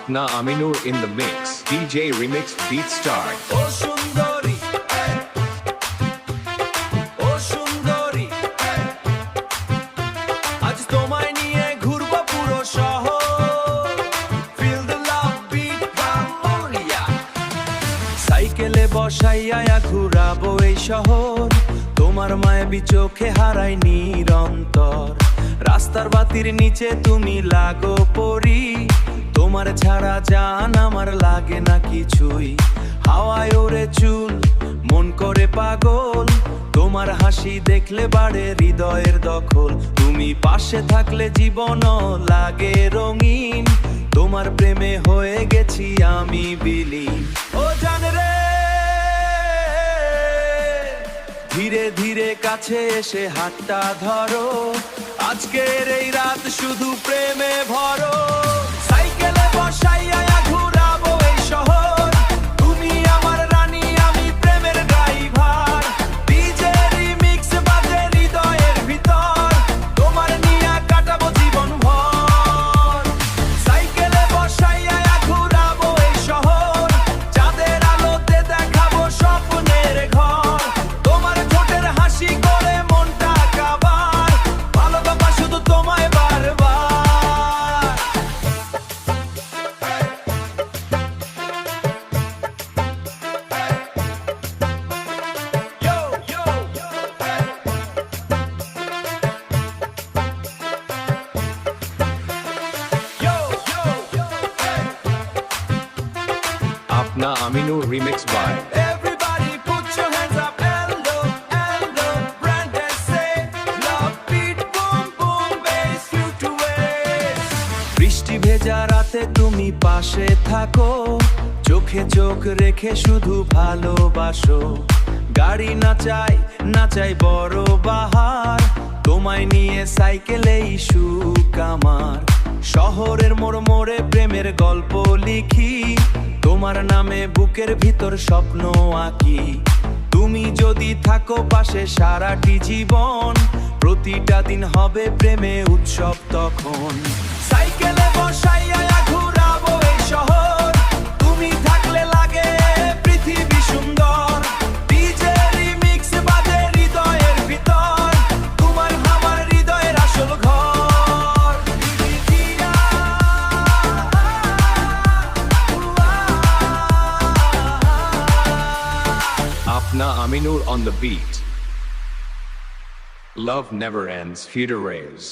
Apna Aminur in the mix. DJ Remix Beat Start. ও সুন্দরী ও সুন্দরী আজ তোমায় নিয়ে ঘুরবো পুরো শহর ফিল দ্য লাভ বিট বামোরিয়া সাইকেলে বসাইয়া ঘুরাবো এই শহর তোমার মায়াবী চোখে হারাই নিরন্তর রাস্তার বাতির নিচে তুমি লাগো পরি তোমার ছাড়া জান আমার লাগে না কিছুই হাওয়ায় ওরে চুল মন করে পাগল তোমার হাসি দেখলে বাড়ে হৃদয়ের দখল তুমি পাশে থাকলে জীবনও লাগে রঙিন তোমার প্রেমে হয়ে গেছি আমি বিলীন ও জান রে ধীরে ধীরে কাছে এসে হাতটা ধরো আজকের এই রাত শুধু প্রেমে ভরো সাইকেলে বসাইয়া ঘুরাবো এই শহর তুমি আমার রানী আমি প্রেমের ড্রাইভার ডিজে রিমিক্স বাজে হৃদয়ের ভিতর তোমার নিয়ে কাটাবো জীবন ভর সাইকেলে বসাইয়া ঘুরাবো এই শহর চাঁদের আলোতে দেখাবো স্বপ্নের ঘর তোমার ঠোঁটের হাসি করে মনটা কাবার ভালোবাসা শুধু তোমায় বারবার Apna Aminur Remix by Everybody put your hands up and look, Brandon say love beat boom boom bass you to waste বৃষ্টি ভেজা রাতে তুমি পাশে থাকো চোখে চোখ রেখে শুধু ভালোবাসো গাড়ি নাচাই বড় বাহার তোমায় নিয়ে সাইকেলেই সুখ আমার শহরের মোড় মোড়ে প্রেমের গল্প লিখি তোমার নামে বুকের ভিতর স্বপ্ন আঁকি তুমি যদি থাকো পাশে সারাটি জীবন প্রতিটা দিন হবে প্রেমে উৎসব তখন সাইকেলে বসাইয়া ঘুরাবো এই শহর তুমি থাকলে লাগে পৃথিবী সুন্দর ডিজে রিমিক্স বাজে হৃদয়ের ভিতর তোমার আমার হৃদয়ের আসল ঘর Apna Aminur on the beat. Love never ends. Future Raves.